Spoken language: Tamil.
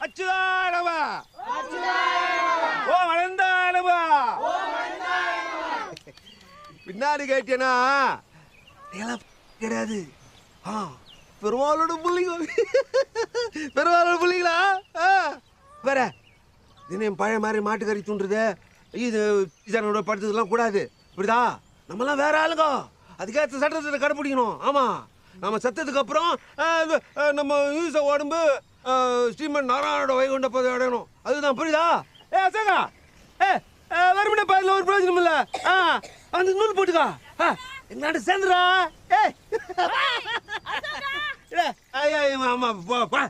அச்சுதானவா ஓ வளர்ந்தானவா பின்னாடி கேட்டேனா கிடையாது பெருமாளோட பிள்ளைங்க பெருமாளோட பிள்ளைங்களா வேற தினம் பழைய மாதிரி மாட்டுக்கறி தூண்டுறது இது இதனோட படுத்ததுலாம் கூடாது இப்படிதா நம்மலாம் வேற ஆளுங்க அதுக்கேற்ற சட்டத்தை கடைப்பிடிக்கணும் ஆமா நம்ம செத்ததுக்கு அப்புறம் நம்ம யூச உடம்பு ஸ்ரீமன் நாராயணோட வைகுண்ட போதை அடையணும் அதுதான் புரியுதா அசோகா வருமனை பாதில் ஒரு பிரயோஜனம் இல்ல அந்த நூல் போட்டுக்கா எங்களாண்ட சேர்ந்துடா ஆமா போ